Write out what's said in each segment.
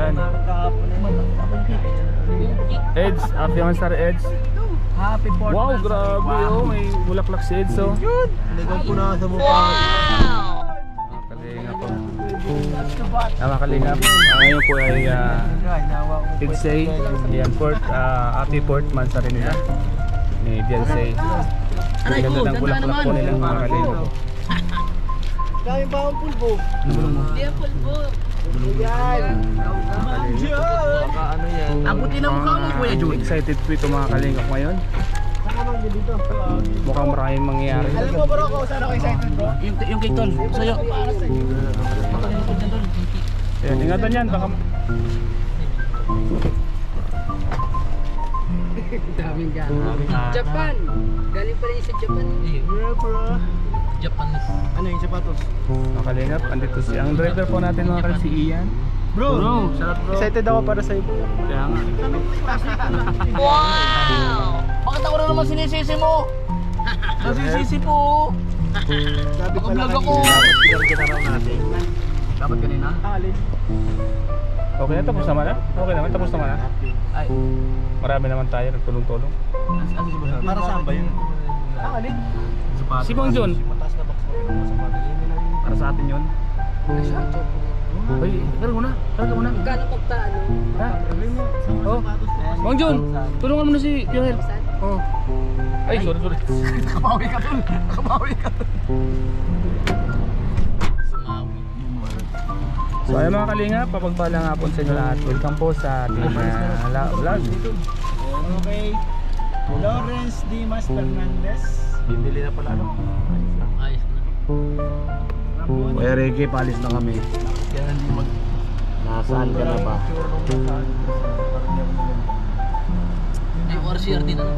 Yan. Edge, happy Hansar Edge. Happy 4th. Wow, grabe oh, may bulaklak si Edge oh. Nagawin po na sa mukha. Kalingap po. Tama kalingap. Ngayon po ay Tidsay. Yan, happy 4th month sa rin nila. Ni Diansay. Ang ganda ng bulaklak po nilang mga kalingap. Daming pa ang pulbo. Hindi ang pulbo. Yan. Baka ano yan. Abutin ang mukha mo, Kuya Jun. Excited po ito mga kalingap ngayon. Mukhang maraming mangyayari. Alam mo bro kung saan ako excited bro? Yung kay Tol, sa'yo. Makalimutod niya Tol. Ayan, ingatan yan, baka... Daming gana. Japan! Galing pa rin sa Japan. Bro. Japanese. Ano yung sapatos? Mga kalingap, andito si... Ang driver po natin mga kalingap si Ian. Bro! Sarap bro. Excited ako para sa'yo. Kaya nga. Wow! Bakit ako na naman sinisisi mo? Nasisisi po. Sabi pala Naka-vlog ako. dapat pinarga na raw natin. Dapat kanina? Alin? Okay na, tapos naman na? Okay naman, tapos naman na? Ay. Marami naman tayo, nagtulong-tulong. Ano si Boss? Para saan ba yun? Alin? Si Bang John, Mataas na box na mga sapatos. para sa atin yun. Ay, karga mo na, karga mo na. Gano'ng pagtaano? Ha? Oh, Bang John, tulungan mo na si Joel. Oh. Ay, sorry. Nakabawi ka dun. Nakabawi ka dun. So ayun mga kalinga, papagpalang hapon sa inyo lahat. Welcome po sa ating vlog. Okay. Lawrence Dimas Fernandez. Bibili na pala ano? Ayos na. Kuya Reggie, palis na kami. Kaya hindi mag... Nasaan ka na ba? Ay, ORCR din ano?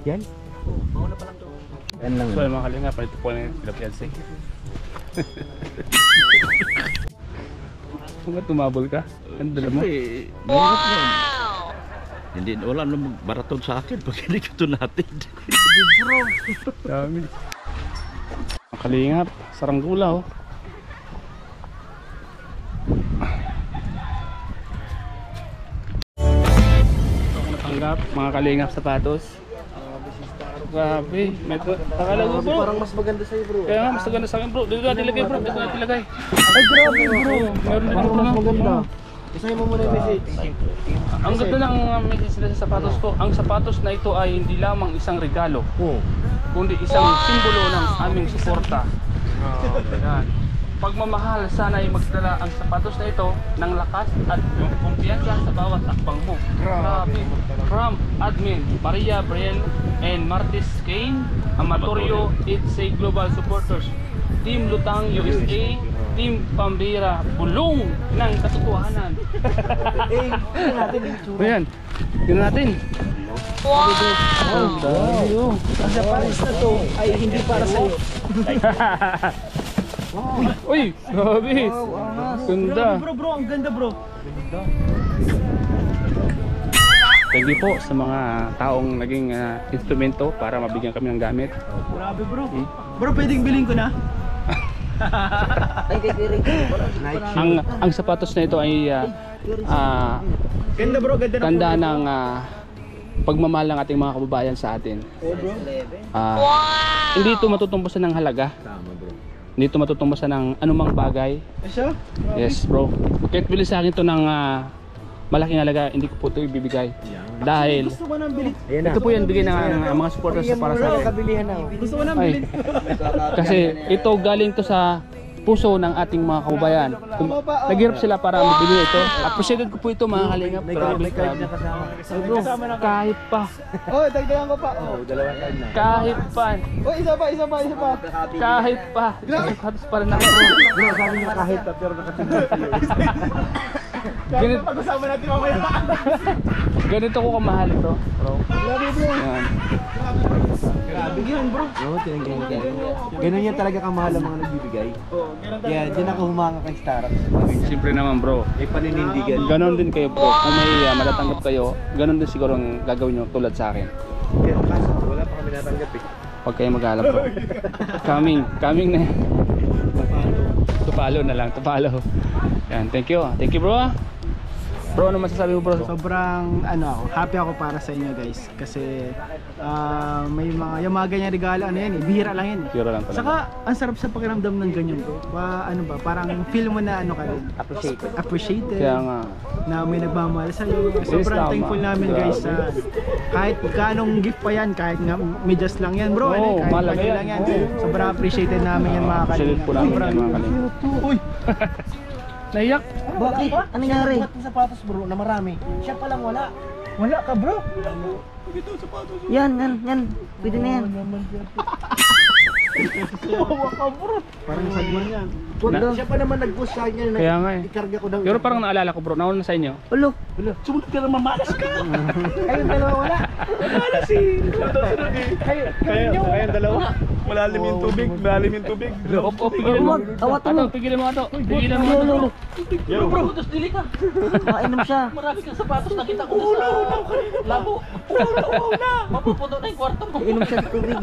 Yan? Mauna pa lang to. Yan lang. So ayun mga kalinga, ito po na yung Pilipiansi. Kung nga tumabol ka, ano dala mo? Wow! Hindi, wala namang marathon sa akin pag hindi ka ito natin. Dami. Mga kalingap, saranggula oh. Natanggap, mga kalingap sapatos. Grabe, may takalago bro. Parang mas maganda sa'yo bro. Kaya nga, mas maganda sa akin bro. Dito natin ilagay bro, dito natin ilagay. Ay grabe bro, meron din Parang bro. mas maganda. Isahin mo muna yung message. Ang ganda ng message nila sa sapatos ko. Ang sapatos na ito ay hindi lamang isang regalo, kundi isang simbolo ng aming suporta. Yan. Pagmamahal, sana ay magdala ang sapatos na ito ng lakas at kumpiyansa sa bawat akbang mo. Grabe. From Admin Maria Briel and Martis Kane, Amatorio, Tidsay Global Supporters, Team Lutang USA, Team Pambira, bulong ng katotohanan. Ayan, tingnan natin. Wow! Ang sapatos na to ay hindi para sa'yo. Uy, grabe. Ganda. Bro, ang ganda bro. Thank you po sa mga taong naging instrumento para mabigyan kami ng gamit. Grabe bro. Bro, pwedeng bilhin ko na? Ang sapatos na ito ay Ganda bro, ganda na. tanda ng pagmamahal ng ating mga kababayan sa atin. Hindi ito matutumbasan ng halaga. Hindi ito matutumbasan ng anumang bagay. Siya? Yes bro. Kahit bili sa akin ito ng malaking halaga, hindi ko po ito ibibigay. Dahil Gusto ko nang bilhin. ito po yan bigay ng mga supporters para sa atin. Kabilihan ako. Gusto ko nang Ay, bilhin. kasi ito galing to sa puso ng ating mga kababayan. Naghirap sila para mabili ito. Appreciated ko po ito mga kalingap. Grabe, grabe. Ay bro, kahit pa. Oh, dagdagan ko pa. Oh, dalawang card na. Kahit pa. Oh, isa pa. Kahit pa. Sapatos pa rin ako bro. Bro, sabi niya kahit pa pero nakatingin sa'yo. Ganito, Pag-usapan natin mamaya. ganito ko kamahal ito bro. Grabe bro. Yan. Grabe yan bro. Bro, tinanggan. Ganun yan talaga kamahal ang mga nagbibigay. Oo, ganun talaga. Kaya dyan ako humanga kay Starbucks. Siyempre naman bro. May paninindigan. Ganon din kayo bro. Kung may matatanggap kayo, ganon din siguro ang gagawin nyo tulad sa akin. Pero kaso, wala pa kami natanggap eh. Huwag kayo mag-alap bro. Coming na yan. Tupalo na lang, tupalo. Yan, thank you bro. Bro, ano masasabi mo bro? Sobrang happy ako para sa inyo guys kasi may yung mga ganyang regalo yan bihira lang yan eh. Pure lang talaga. Saka ang sarap sa pakiramdam ng ganyan bro. Parang feel mo na ka rin. Appreciated. Kaya nga. Na may nagmamahal sa iyo. Sobrang tama. thankful namin guys sa kahit kanong gift pa yan, kahit nga medyas lang yan bro. Oo, kahit mahalaga bagay yan. lang yan. Sobrang appreciated namin yan mga Appreciated kalingap. po namin yan mga kalingap. Uy! Naiyak? Bakit? Ano nangyari? Ng sapatos bro na marami. Siya pa lang wala. Wala ka bro. Yan. Pwede na yan. Parang sagwan yan. Huwag daw. Siya pa naman nag-post sa akin Kaya nga eh. ikarga ko daw. Pero parang naalala ko bro, nauna na sa inyo. Ulo. Sumunod ka na mamalas ka. Kayong dalawa wala. Mamalas eh. Kayong dalawa. Malalim yung tubig. Pigilan mo. Awat mo. Pigilan mo ato. Pigilan mo ato. Yo, bro, tapos dili ka. Makainom siya. Marami kang sapatos nakita ko sa labo. Mapupuno na yung kwarto mo. Inom siya ng tubig.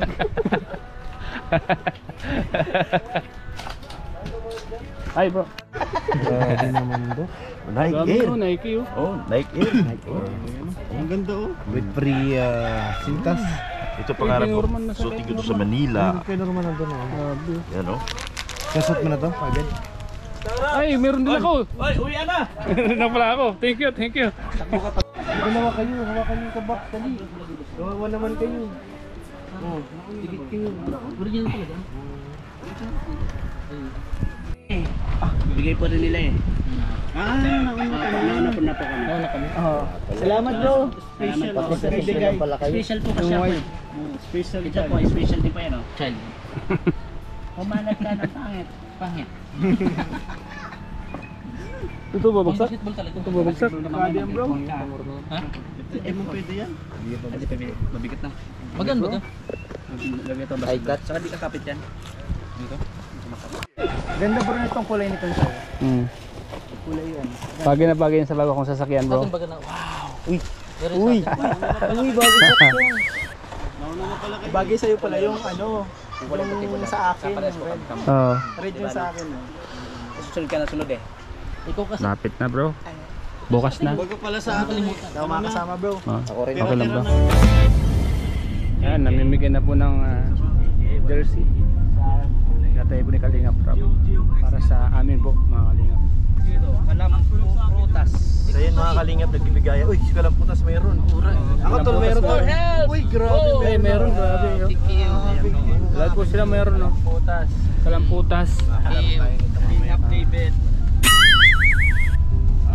Ay bro. Nike Grabe Air. bro, Nike oh. Oh, Nike Air. Ang ganda oh. With free sintas. Ito pangarap ko. Norman na sa Suotin ko to sa Manila. Kaya normal nandun oh. Yan oh. Kasot mo na to? Agad? Ay, meron din ako. Oy, uwi na. Meron na pala ako. Thank you. Dalawa kayo. Hawakan yung kabak. Dali. Gawawa naman kayo. Oh, tigit kayo. Original talaga. Bigay pa rin nila eh. Nauna po kami. Salamat bro. Special po kasi ako. Special ito po, special din po yan oh. Child. Pumanag ka ng pangit. Ito ba bagsak? Basketball talaga. Ito ba bagsak? Kadi yan bro. Ha? Mo pwede yan. Hindi pa mabigat na. Maganda ba? Lagay ito Ay, cut. Saka di kakapit yan. Dito. Ganda bro nitong kulay nito sa'yo. Kulay yan. Bagay na bagay yan sa bago kong sasakyan bro. Baga na. Wow. Uy. Uy. Uy, bago sa akin. Bagay sa'yo pala yung yung sa akin. Red. Oo. Red yung sa akin. Susunod ka na sunod eh. Ikaw kasi. Lapit na bro. Bukas na. Bago pala sa akin. Daw makasama bro. Ako rin. Okay lang bro. Yan, namimigay na po ng jersey. Gatay po ni Kalingap Rob. Para sa amin po mga Kalingap. Prutas. So yun mga kalingap nagbibigay. Uy, si Kalamputas mayroon. Ako tol meron tol. Uy, grabe. Ay, meron grabe. Lahat po sila meron no. Kalamputas. David.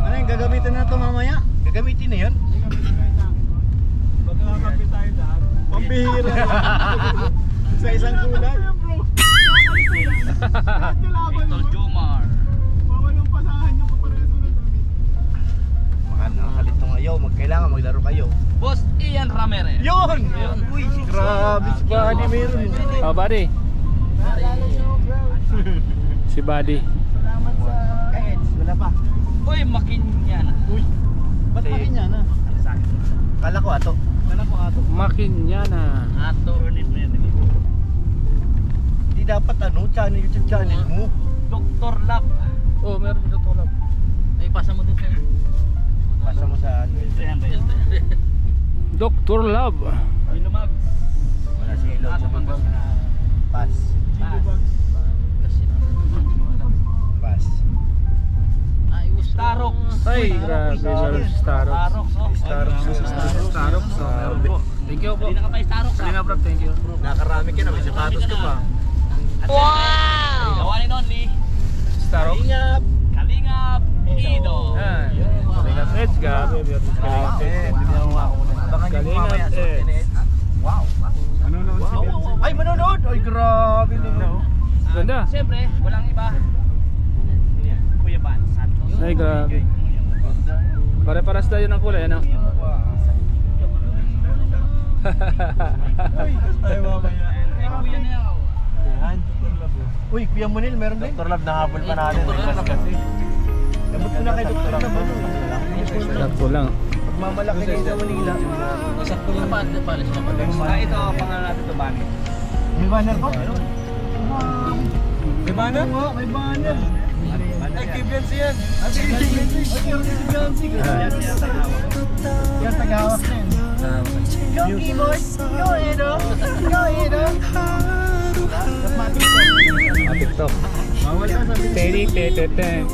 Ano yung gagamitin na ito mamaya? Gagamitin na yun? Magkakapit tayo lahat. Pambihira. Sa isang kulay. Ito Jomar. Bawal yung pasahan yung kapareso ng damit. Baka nakakalit nung ayaw. Kailangan maglaro kayo. Boss Ian Ramirez. Yun! Uy, grabe si Buddy meron. Oh, buddy. Si Buddy. Salamat sa Eds. Wala pa. Uy, Makinyana. Uy, ba't makin yan ah? Kala ko ato. Kala ko ato. Makinyana. Ato. Di dapat YouTube channel mo. Dr. Lab. Oh, meron dito tulab. Ay, pasa mo dun sa'yo. Pasa mo sa ano. Ayan ba yun? Dr. Love. Ilumag. Wala si Elo. Pass. Pass. Starok. Ay, grabe. Meron si Starok. Starok. Starok. Meron po. Thank you po. Hindi na ka pa Starok. Sige nga, bro. Thank you. Nakarami ka na, may sapatos ka pa. Wow! The one and only. Starok. Kalingap. Ido. Yan. Kalingap Edge. Grabe. Meron si Kalingap Edge. Kalingap Edge. Wow. Ay, manonood! Ay, grabe naman. Ganda. Siyempre, walang iba. Kuya Ban Santos. Ay, grabe. Pare-paras tayo ng kulay, ano? Ay, mamaya. Eh, Kuya Nel. Uy, Kuya Monil, meron din. Dr. Love, nahabol pa natin. Labot mo na kay Dr. Love. Sakto lang. Pagmamalaki kayo sa Manila. Sakto lang pa pala sila pala. Ito pangalan natin to Ban. May banner ko? May banner? May banner. Ay, kay Beyonce yan. Yan, tagahawak na yan. Go keyboard! Go Edo! Go Edo! TikTok. Teddy, tete, tete.